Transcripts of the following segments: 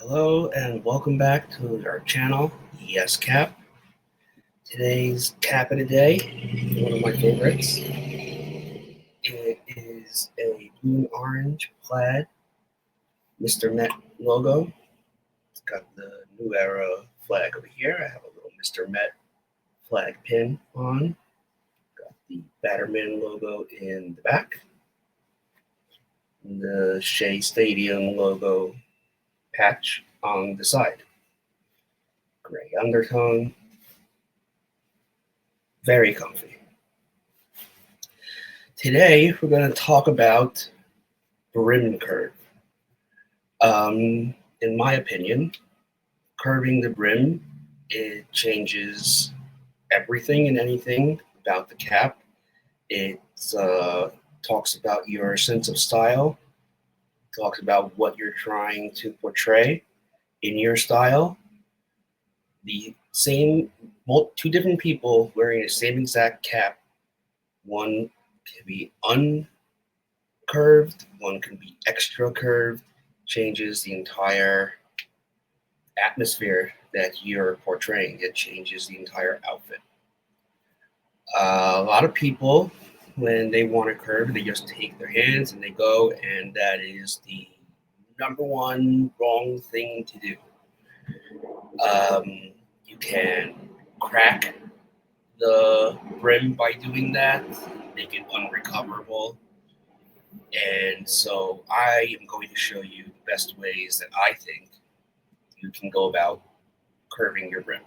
Hello and welcome back to our channel, Yes Cap. Today's cap of the day, one of my favorites. It is a blue and orange plaid Mr. Met logo. It's got the New Era flag over here. I have a little Mr. Met flag pin on. Got the Batterman logo in the back. And the Shea Stadium logo patch on the side. Gray undertone. Very comfy. Today, we're going to talk about brim curve. In my opinion, curving the brim, it changes everything and anything about the cap. It talks about your sense of style, talks about what you're trying to portray in your style. The same, two different people wearing the same exact cap, one can be uncurved, one can be extra curved, changes the entire atmosphere that you're portraying. It changes the entire outfit. A lot of people, when they want to curve, they just take their hands and they go, and that is the number one wrong thing to do. You can crack the brim by doing that, make it unrecoverable. And so I am going to show you the best ways that I think you can go about curving your brim.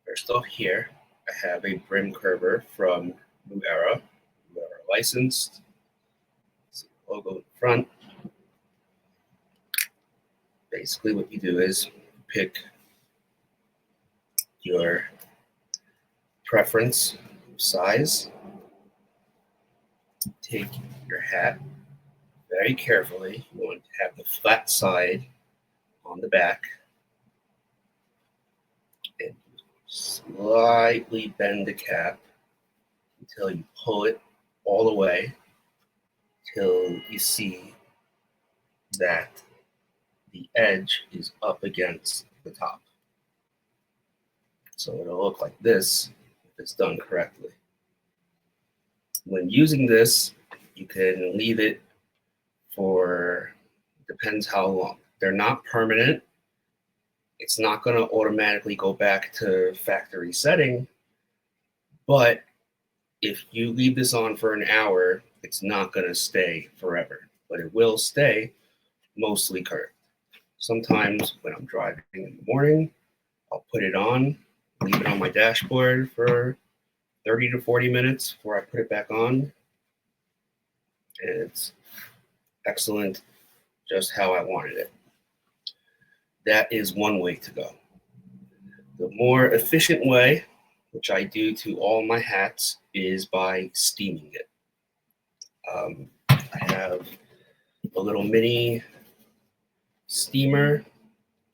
First off here, I have a brim curver from New Era licensed. See the logo in front. Basically what you do is pick your preference size, take your hat very carefully. You want to have the flat side on the back and slightly bend the cap until you pull it all the way till you see that the edge is up against the top. So it'll look like this if it's done correctly. When using this, you can leave it for, depends how long. They're not permanent. It's not going to automatically go back to factory setting, but if you leave this on for an hour, it's not going to stay forever, but it will stay mostly curved. Sometimes when I'm driving in the morning, I'll put it on, leave it on my dashboard for 30 to 40 minutes before I put it back on. And it's excellent, just how I wanted it. That is one way to go. The more efficient way, which I do to all my hats, is by steaming it. I have a little mini steamer,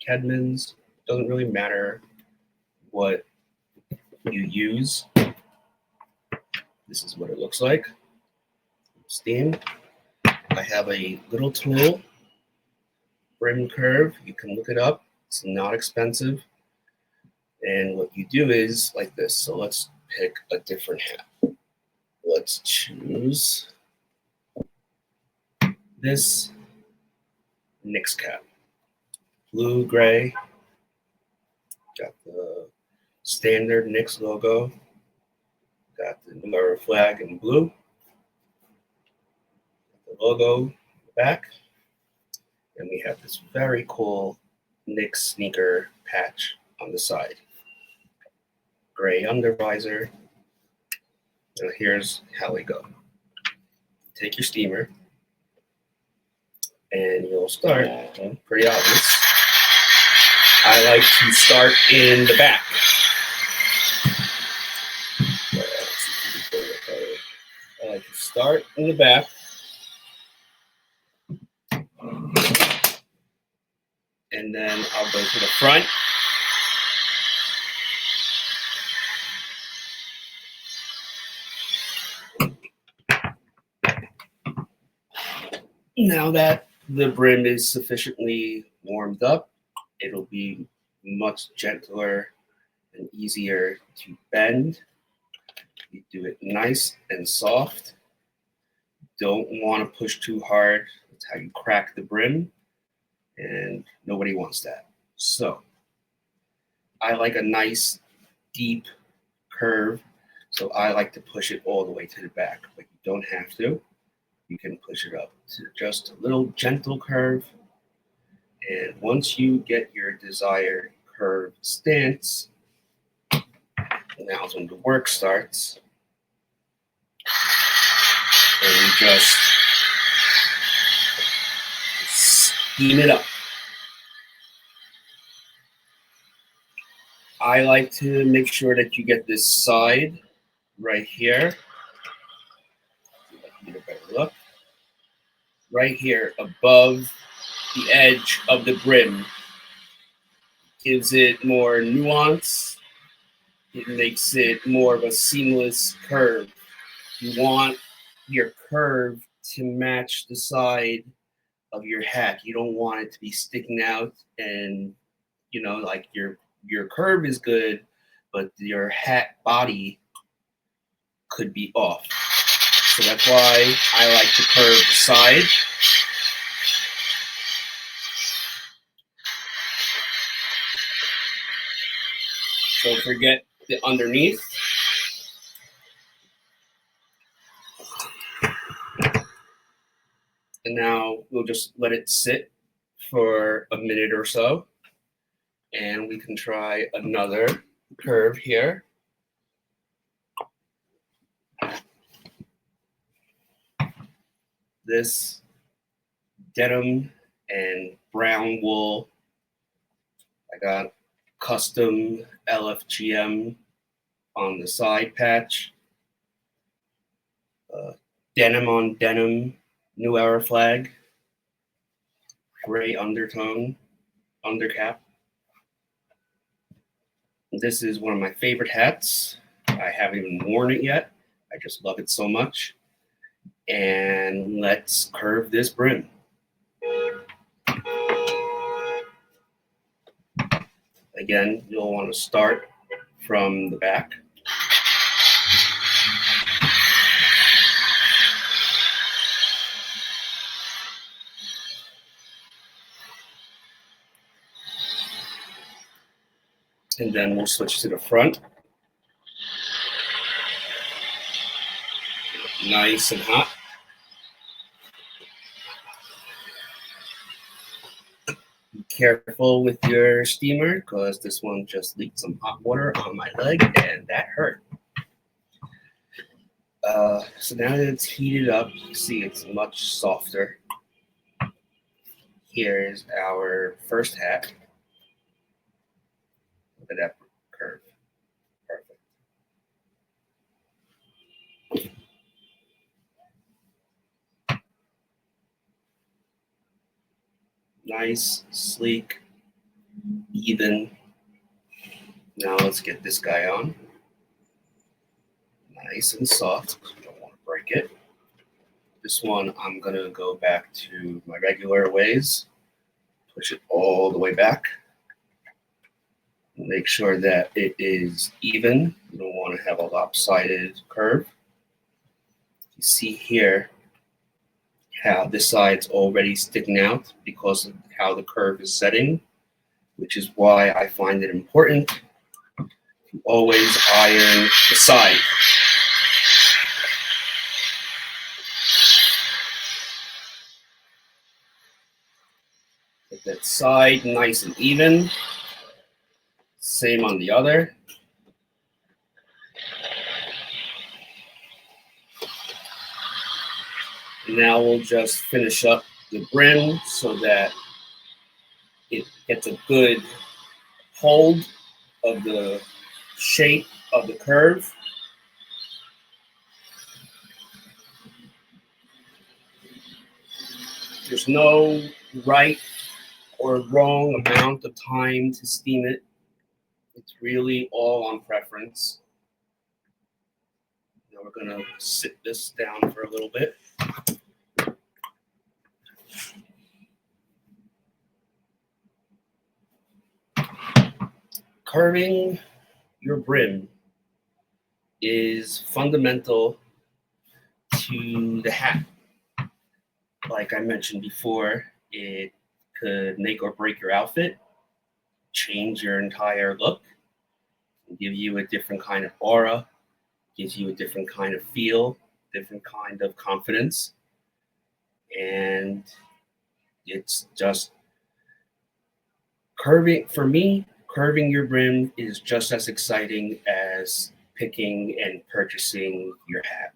Kedman's. Doesn't really matter what you use. This is what it looks like. Steam. I have a little tool, Brim Curve. You can look it up. It's not expensive. And what you do is like this. So let's pick a different hat. Let's choose this Knicks cap. Blue, gray. Got the standard Knicks logo. Got the New Era flag in blue. The logo back. And we have this very cool Knicks sneaker patch on the side. Gray undervisor. Now here's how we go. Take your steamer and you'll start, pretty obvious. I like to start in the back. I like to start in the back. And then I'll go to the front. Now that the brim is sufficiently warmed up, it'll be much gentler and easier to bend. You do it nice and soft. Don't want to push too hard. That's how you crack the brim, and nobody wants that. So I like a nice deep curve, so I like to push it all the way to the back, but you don't have to. You can push it up to just a little gentle curve. And once you get your desired curve stance, now's when the work starts. And you just steam it up. I like to make sure that you get this side right here. Get a better look. Right here above the edge of the brim. Gives it more nuance. It makes it more of a seamless curve. You want your curve to match the side of your hat. You don't want it to be sticking out, and like your curve is good, but your hat body could be off. So that's why I like to curve the side. Don't forget the underneath. And now we'll just let it sit for a minute or so. And we can try another curve here. This denim and brown wool. I got custom LFGM on the side patch. Denim on denim, New Era flag. Gray undertone, undercap. This is one of my favorite hats. I haven't even worn it yet. I just love it so much. And let's curve this brim. Again, you'll want to start from the back. And then we'll switch to the front. Nice and hot. Be careful with your steamer because this one just leaked some hot water on my leg and that hurt. So now that it's heated up, you see it's much softer. Here's our first hat. Look at that curve. Perfect. Nice, sleek, even. Now let's get this guy on. Nice and soft. Don't want to break it. This one, I'm going to go back to my regular ways. Push it all the way back. Make sure that it is even. You don't want to have a lopsided curve. You see here how this side's already sticking out because of how the curve is setting, which is why I find it important to always iron the side. Get that side nice and even. Same on the other. Now we'll just finish up the brim so that it gets a good hold of the shape of the curve. There's no right or wrong amount of time to steam it. It's really all on preference. Now we're going to sit this down for a little bit. Curving your brim is fundamental to the hat. Like I mentioned before, it could make or break your outfit, change your entire look, give you a different kind of aura, gives you a different kind of feel, different kind of confidence. And it's just curving, for me, curving your brim is just as exciting as picking and purchasing your hat.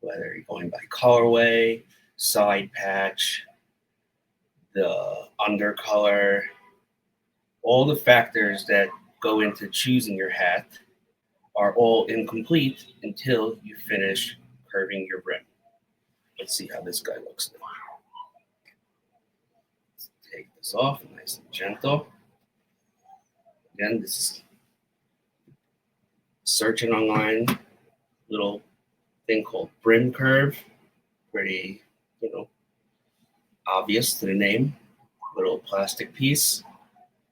Whether you're going by colorway, side patch, the undercolor, all the factors that go into choosing your hat are all incomplete until you finish curving your brim. Let's see how this guy looks now. Let's take this off, nice and gentle. Again, this is searching online, little thing called brim curve. Pretty, obvious to the name. Little plastic piece.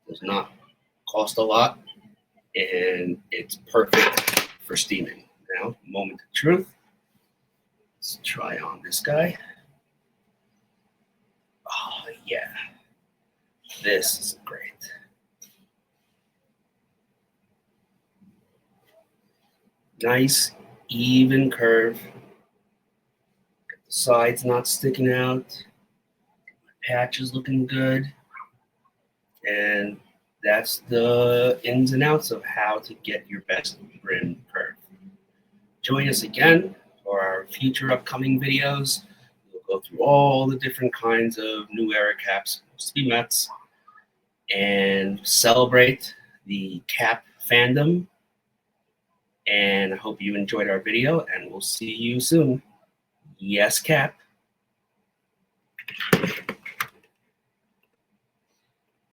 Does not cost a lot, and it's perfect for steaming. Now, moment of truth. Let's try on this guy. Oh, yeah. This is great. Nice, even curve. Sides not sticking out. Patch is looking good. And that's the ins and outs of how to get your best brim curve. Join us again for our future upcoming videos. We'll go through all the different kinds of new era caps, supposed to be Mets, and celebrate the cap fandom. And I hope you enjoyed our video, and we'll see you soon. Yes, Cap.